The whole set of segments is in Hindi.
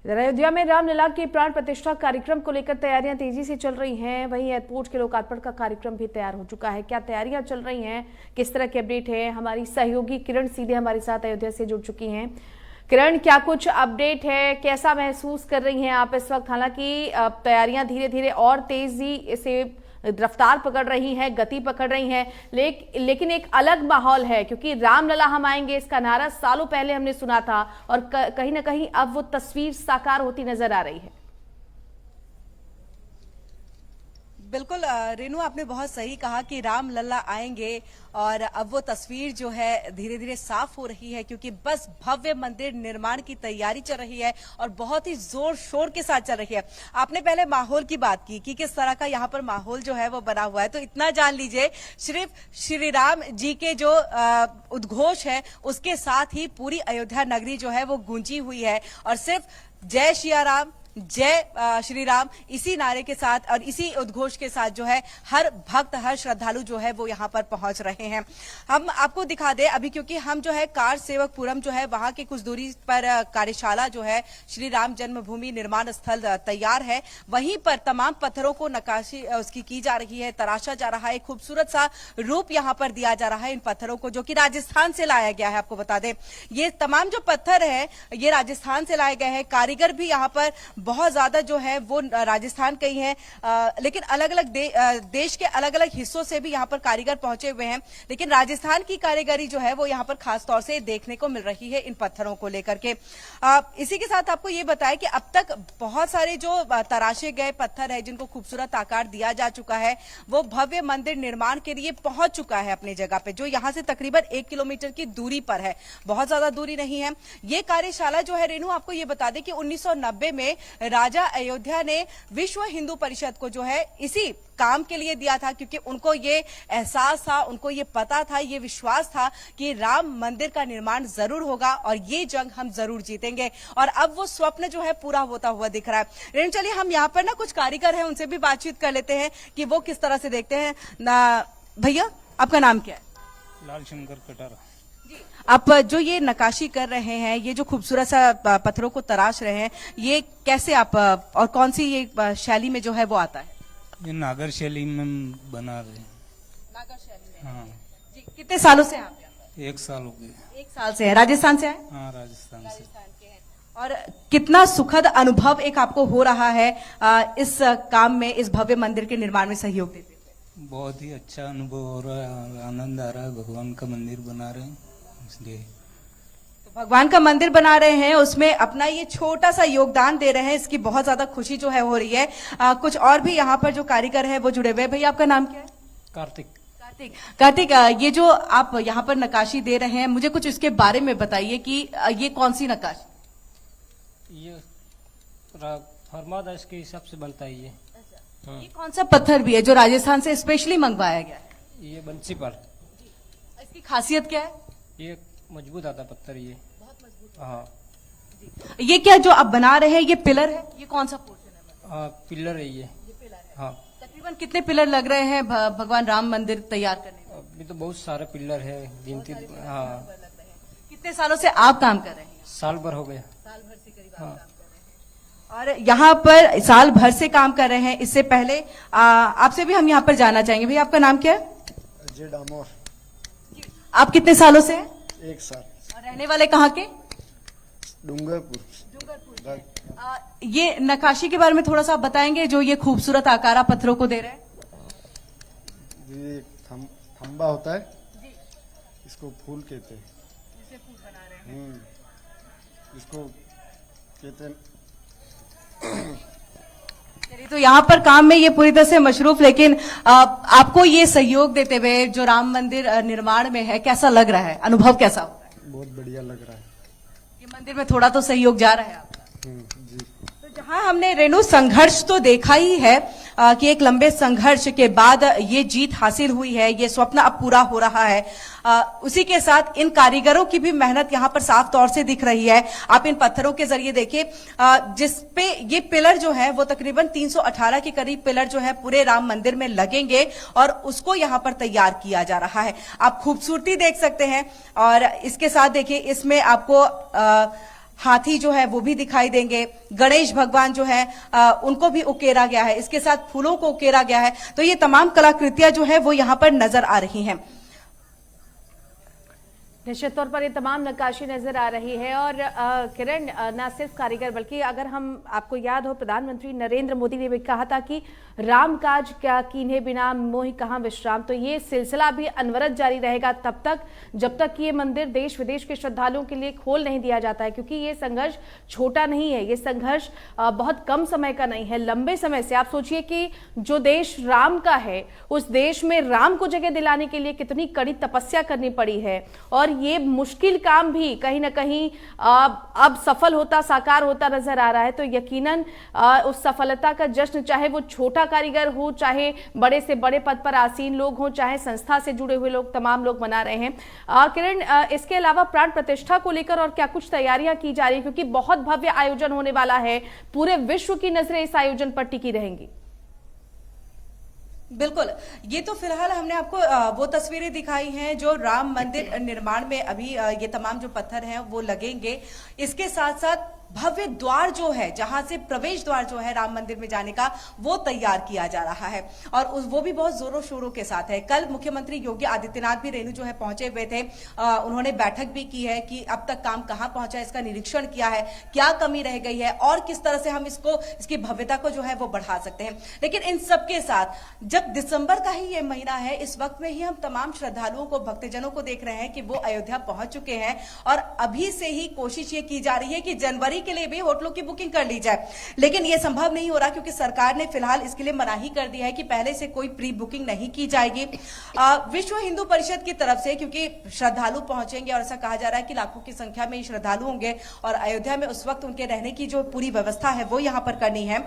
इधर अयोध्या में रामलला के प्राण प्रतिष्ठा कार्यक्रम को लेकर तैयारियां तेजी से चल रही हैं। वहीं एयरपोर्ट के लोकार्पण का कार्यक्रम भी तैयार हो चुका है। क्या तैयारियां चल रही हैं, किस तरह की अपडेट है, हमारी सहयोगी किरण सीधे हमारे साथ अयोध्या से जुड़ चुकी हैं। किरण, क्या कुछ अपडेट है, कैसा महसूस कर रही हैं आप इस वक्त? हालांकि तैयारियां धीरे धीरे और तेजी से रफ्तार पकड़ रही हैं, गति पकड़ रही हैं, लेकिन एक अलग माहौल है क्योंकि रामलला हम आएंगे इसका नारा सालों पहले हमने सुना था और कहीं ना कहीं अब वो तस्वीर साकार होती नजर आ रही है। बिल्कुल रेनू, आपने बहुत सही कहा कि रामलला आएंगे और अब वो तस्वीर जो है धीरे धीरे साफ हो रही है क्योंकि बस भव्य मंदिर निर्माण की तैयारी चल रही है और बहुत ही जोर शोर के साथ चल रही है। आपने पहले माहौल की बात की कि किस तरह का यहाँ पर माहौल जो है वो बना हुआ है, तो इतना जान लीजिए सिर्फ श्री राम जी के जो उद्घोष है उसके साथ ही पूरी अयोध्या नगरी जो है वो गूंजी हुई है और सिर्फ जय सिया राम, जय श्री राम इसी नारे के साथ और इसी उद्घोष के साथ जो है हर भक्त, हर श्रद्धालु जो है वो यहाँ पर पहुंच रहे हैं। हम आपको दिखा दें अभी, क्योंकि हम जो है कार सेवकपुरम जो है वहां की कुछ दूरी पर कार्यशाला जो है श्री राम जन्मभूमि निर्माण स्थल तैयार है, वहीं पर तमाम पत्थरों को नक्काशी उसकी की जा रही है, तराशा जा रहा है, खूबसूरत सा रूप यहाँ पर दिया जा रहा है इन पत्थरों को, जो कि राजस्थान से लाया गया है। आपको बता दें ये तमाम जो पत्थर है ये राजस्थान से लाए गए हैं। कारीगर भी यहाँ पर बहुत ज्यादा जो है वो राजस्थान के ही हैं, लेकिन अलग अलग देश के अलग अलग हिस्सों से भी यहाँ पर कारीगर पहुंचे हुए हैं, लेकिन राजस्थान की कारीगरी जो है वो यहाँ पर खास तौर से देखने को मिल रही है इन पत्थरों को लेकर के। इसी के साथ आपको ये बताया कि अब तक बहुत सारे जो तराशे गए पत्थर है जिनको खूबसूरत आकार दिया जा चुका है वो भव्य मंदिर निर्माण के लिए पहुंच चुका है अपनी जगह पे, जो यहाँ से तकरीबन 1 किलोमीटर की दूरी पर है, बहुत ज्यादा दूरी नहीं है। ये कार्यशाला जो है रेनू, आपको ये बता दें कि 1990 में राजा अयोध्या ने विश्व हिंदू परिषद को जो है इसी काम के लिए दिया था, क्योंकि उनको ये एहसास था, उनको ये पता था, ये विश्वास था कि राम मंदिर का निर्माण जरूर होगा और ये जंग हम जरूर जीतेंगे, और अब वो स्वप्न जो है पूरा होता हुआ दिख रहा है। रेणु, चलिए हम यहाँ पर ना कुछ कारीगर हैं उनसे भी बातचीत कर लेते हैं कि वो किस तरह से देखते हैं। भैया, आपका नाम क्या है? लाल शंकर कटारा। आप जो ये नक्काशी कर रहे हैं, ये जो खूबसूरत सा पत्थरों को तराश रहे हैं, ये कैसे आप और कौन सी ये शैली में जो है वो आता है? ये नागर शैली में बना रहे हैं। नागर शैली में? हाँ जी। कितने सालों से आप यहाँ पर? 1 साल हो गए। 1 साल से है। राजस्थान से आए? हाँ, राजस्थान से। के हैं। और कितना सुखद अनुभव एक आपको हो रहा है इस काम में, इस भव्य मंदिर के निर्माण में सहयोग देते हुए? बहुत ही अच्छा अनुभव हो रहा है, आनंद आ रहा है। भगवान का मंदिर बना रहे हैं इसलिए। तो भगवान का मंदिर बना रहे हैं, उसमें अपना ये छोटा सा योगदान दे रहे हैं, इसकी बहुत ज्यादा खुशी जो है हो रही है। कुछ और भी यहाँ पर जो कारीगर है वो जुड़े हुए हैं। भैया, आपका नाम क्या है? कार्तिक। कार्तिक, ये जो आप यहाँ पर नक्काशी दे रहे हैं, मुझे कुछ इसके बारे में बताइए कि ये कौन सी नक्काशी? ये फरमादास के हिसाब से बनता है ये। हाँ। ये कौन सा पत्थर भी है जो राजस्थान से स्पेशली मंगवाया गया है? ये बंसी पर। इसकी खासियत क्या है? ये मजबूत आता पत्थर, ये बहुत मजबूत। हाँ। ये क्या जो आप बना रहे हैं, ये पिलर है? ये कौन सा पोर्शन है? हाँ, पिलर है ये। पिलर है। हाँ। तकरीबन कितने पिलर लग रहे हैं भगवान राम मंदिर तैयार करने में? अभी तो बहुत सारे पिलर है, गिनती। हाँ। कितने सालों से आप काम कर रहे हैं? साल भर हो गया। साल भर से करीब हाँ। आप काम कर रहे हैं। और यहाँ पर साल भर से काम कर रहे हैं। इससे पहले आपसे भी हम यहाँ पर जानना चाहेंगे। भैया, आपका नाम क्या है? अजय डामोर। आप कितने सालों से हैं? 1 साल। और रहने वाले कहाँ के? डूंगरपुर। ये नक्काशी के बारे में थोड़ा सा बताएंगे, जो ये खूबसूरत आकारा पत्थरों को दे रहे हैं? ये खंबा होता है जी। इसको फूल कहते हैं। इसे फूल बना रहे हैं। इसको कहते हैं। चलिए, तो यहाँ पर काम में ये पूरी तरह से मशरूफ, लेकिन आपको ये सहयोग देते हुए जो राम मंदिर निर्माण में है, कैसा लग रहा है? अनुभव कैसा होता है? बहुत बढ़िया लग रहा है। ये मंदिर में थोड़ा तो सहयोग जा रहा है आपका। जी। तो जहां हमने रेणु संघर्ष तो देखा ही है कि एक लंबे संघर्ष के बाद ये जीत हासिल हुई है, ये स्वप्न अब पूरा हो रहा है। उसी के साथ इन कारीगरों की भी मेहनत यहाँ पर साफ तौर से दिख रही है। आप इन पत्थरों के जरिए देखिए, जिसपे ये पिलर जो है वो तकरीबन 318 के करीब पिलर जो है पूरे राम मंदिर में लगेंगे और उसको यहाँ पर तैयार किया जा रहा है। आप खूबसूरती देख सकते हैं और इसके साथ देखिए, इसमें आपको हाथी जो है वो भी दिखाई देंगे, गणेश भगवान जो है उनको भी उकेरा गया है, इसके साथ फूलों को उकेरा गया है। तो ये तमाम कलाकृतियां जो है वो यहाँ पर नजर आ रही हैं। निश्चित तौर पर ये तमाम नक्काशी नजर आ रही है। और किरण, न सिर्फ कारीगर बल्कि अगर हम आपको याद हो, प्रधानमंत्री नरेंद्र मोदी ने भी कहा था कि राम काज क्या कीन्हे बिना मोहि कहां विश्राम। तो ये सिलसिला भी अनवरत जारी रहेगा तब तक जब तक ये मंदिर देश विदेश के श्रद्धालुओं के लिए खोल नहीं दिया जाता है, क्योंकि ये संघर्ष छोटा नहीं है, ये संघर्ष बहुत कम समय का नहीं है, लंबे समय से। आप सोचिए कि जो देश राम का है उस देश में राम को जगह दिलाने के लिए कितनी कड़ी तपस्या करनी पड़ी है, और ये मुश्किल काम भी कहीं ना कहीं अब सफल होता, साकार होता नजर आ रहा है। तो यकीनन उस सफलता का जश्न, चाहे वो छोटा कारीगर हो, चाहे बड़े से बड़े पद पर आसीन लोग हो, चाहे संस्था से जुड़े हुए लोग, तमाम लोग मना रहे हैं। किरण, इसके अलावा प्राण प्रतिष्ठा को लेकर और क्या कुछ तैयारियां की जा रही है, क्योंकि बहुत भव्य आयोजन होने वाला है, पूरे विश्व की नजरें इस आयोजन पर टिकी रहेंगी। बिल्कुल, ये तो फिलहाल हमने आपको वो तस्वीरें दिखाई हैं जो राम मंदिर निर्माण में अभी ये तमाम जो पत्थर हैं वो लगेंगे। इसके साथ साथ भव्य द्वार जो है, जहां से प्रवेश द्वार जो है राम मंदिर में जाने का, वो तैयार किया जा रहा है, और वो भी बहुत जोरों शोरों के साथ है। कल मुख्यमंत्री योगी आदित्यनाथ भी रेणु जो है पहुंचे हुए थे, उन्होंने बैठक भी की है कि अब तक काम कहां पहुंचा है, इसका निरीक्षण किया है, क्या कमी रह गई है और किस तरह से हम इसकी भव्यता को जो है वो बढ़ा सकते हैं। लेकिन इन सबके साथ जब दिसंबर का ही ये महीना है, इस वक्त में ही हम तमाम श्रद्धालुओं को, भक्तजनों को देख रहे हैं कि वो अयोध्या पहुंच चुके हैं, और अभी से ही कोशिश ये की जा रही है कि जनवरी के लिए भी होटलों की बुकिंग कर ली जाए। लेकिन यह संभव नहीं हो रहा, क्योंकि सरकार ने फिलहाल इसके लिए मनाही कर दिया है कि पहले से कोई प्री बुकिंग नहीं की जाएगी। विश्व हिंदू परिषद की तरफ से, क्योंकि श्रद्धालु पहुंचेंगे और ऐसा कहा जा रहा है कि लाखों की संख्या में श्रद्धालु होंगे, और अयोध्या में उस वक्त उनके रहने की जो पूरी व्यवस्था है वो यहां पर करनी है,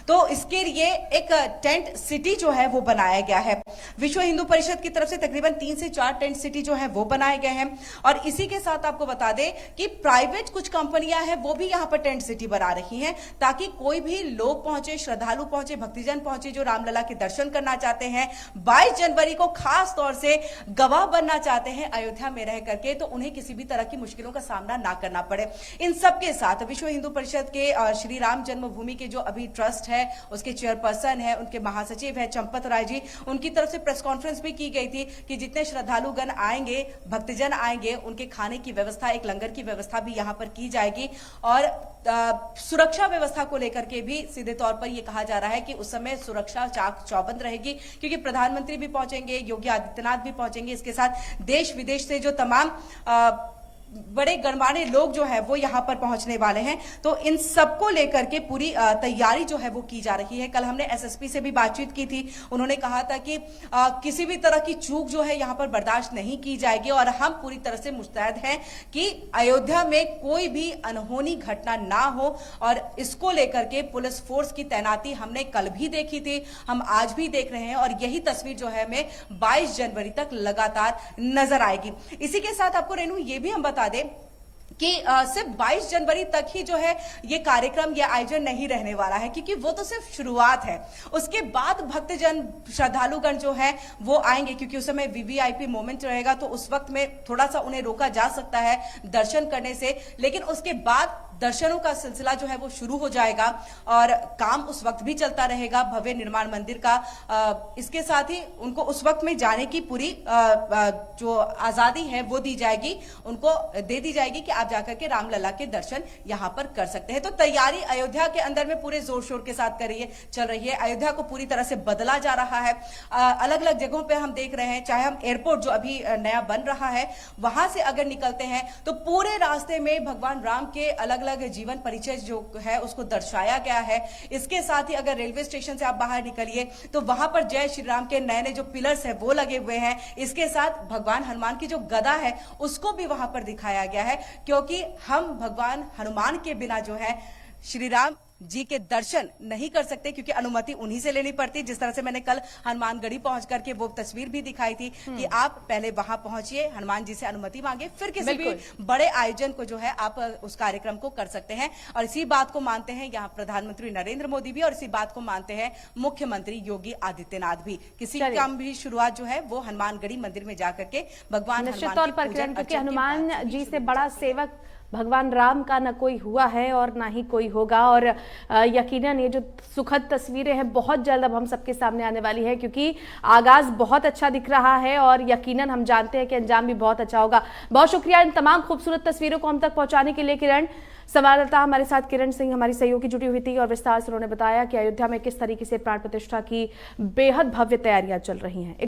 तो इसके लिए एक टेंट सिटी जो है वो बनाया गया है। विश्व हिंदू परिषद की तरफ से तकरीबन 3 से 4 टेंट सिटी जो है वो बनाए गए हैं। और इसी के साथ आपको बता दें कि प्राइवेट कुछ कंपनियां हैं वो भी यहां पर टेंट सिटी बना रही हैं, ताकि कोई भी लोग पहुंचे, श्रद्धालु पहुंचे, भक्तजन पहुंचे जो रामलला के दर्शन करना चाहते हैं, 22 जनवरी को खास तौर से गवाह बनना चाहते हैं अयोध्या में रह करके, तो उन्हें किसी भी तरह की मुश्किलों का सामना ना करना पड़े। इन सबके साथ विश्व हिंदू परिषद के श्री राम जन्मभूमि के जो अभी ट्रस्ट है, उसके चेयरपर्सन है, उनके महासचिव है चंपत राय जी, उनकी तरफ से प्रेस कॉन्फ्रेंस भी की गई थी कि जितने श्रद्धालुगण आएंगे, भक्तजन आएंगे, उनके खाने की व्यवस्था, एक लंगर की व्यवस्था भी यहां पर की जाएगी। और सुरक्षा व्यवस्था को लेकर के भी सीधे तौर पर यह कहा जा रहा है कि उस समय सुरक्षा चाक चौबंद रहेगी, क्योंकि प्रधानमंत्री भी पहुंचेंगे, योगी आदित्यनाथ भी पहुंचेंगे, इसके साथ देश विदेश से जो तमाम बड़े गणमान्य लोग जो है वो यहां पर पहुंचने वाले हैं। तो इन सबको लेकर के पूरी तैयारी जो है वो की जा रही है। कल हमने एसएसपी से भी बातचीत की थी, उन्होंने कहा था कि किसी भी तरह की चूक जो है यहां पर बर्दाश्त नहीं की जाएगी, और हम पूरी तरह से मुस्तैद हैं कि अयोध्या में कोई भी अनहोनी घटना ना हो। और इसको लेकर के पुलिस फोर्स की तैनाती हमने कल भी देखी थी, हम आज भी देख रहे हैं, और यही तस्वीर जो है हमें 22 जनवरी तक लगातार नजर आएगी। इसी के साथ आपको रेणु ये भी हम बता दें कि सिर्फ 22 जनवरी तक ही जो है ये कार्यक्रम, ये आयोजन नहीं रहने वाला है, क्योंकि वो तो सिर्फ शुरुआत है। उसके बाद भक्तजन, श्रद्धालुगण जो है वो आएंगे, क्योंकि उस समय वीवीआईपी मोमेंट रहेगा, तो उस वक्त में थोड़ा सा उन्हें रोका जा सकता है दर्शन करने से। लेकिन उसके बाद दर्शनों का सिलसिला जो है वो शुरू हो जाएगा, और काम उस वक्त भी चलता रहेगा भव्य निर्माण मंदिर का। इसके साथ ही उनको उस वक्त में जाने की पूरी जो आजादी है वो दी जाएगी, उनको दे दी जाएगी कि आप जाकर के रामलला के दर्शन यहां पर कर सकते हैं। तो तैयारी अयोध्या के अंदर में पूरे जोर शोर के साथ चल रही है। अयोध्या को पूरी तरह से बदला जा रहा है। अलग अलग जगहों पे हम देख रहे हैं, चाहे हम एयरपोर्ट जो अभी नया बन रहा है वहां से अगर निकलते हैं तो पूरे रास्ते में भगवान राम के अलग अलग जीवन परिचय जो है उसको दर्शाया गया है। इसके साथ ही अगर रेलवे स्टेशन से आप बाहर निकलिए तो वहां पर जय श्री राम के नए नए जो पिलर्स है वो लगे हुए हैं। इसके साथ भगवान हनुमान की जो गदा है उसको भी वहां पर दिखाया गया है, क्योंकि हम भगवान हनुमान के बिना जो है श्री राम जी के दर्शन नहीं कर सकते, क्योंकि अनुमति उन्हीं से लेनी पड़ती। जिस तरह से मैंने कल हनुमानगढ़ी पहुंच करके वो तस्वीर भी दिखाई थी कि आप पहले वहां पहुंचिए, हनुमान जी से अनुमति मांगे, फिर किसी भी बड़े आयोजन को जो है आप उस कार्यक्रम को कर सकते हैं। और इसी बात को मानते हैं यहाँ प्रधानमंत्री नरेंद्र मोदी भी, और इसी बात को मानते हैं मुख्यमंत्री योगी आदित्यनाथ भी। किसी काम भी शुरुआत जो है वो हनुमानगढ़ी मंदिर में जाकर के भगवान निश्चित तौर पर, क्योंकि हनुमान जी से बड़ा सेवक भगवान राम का न कोई हुआ है और ना ही कोई होगा। और यकीनन ये जो सुखद तस्वीरें हैं बहुत जल्द अब हम सबके सामने आने वाली है, क्योंकि आगाज बहुत अच्छा दिख रहा है और यकीनन हम जानते हैं कि अंजाम भी बहुत अच्छा होगा। बहुत शुक्रिया इन तमाम खूबसूरत तस्वीरों को हम तक पहुंचाने के लिए किरण। संवाददाता हमारे साथ किरण सिंह हमारी सहयोगी जुटी हुई थी और विस्तार से उन्होंने बताया कि अयोध्या में किस तरीके से प्राण प्रतिष्ठा की बेहद भव्य तैयारियां चल रही हैं।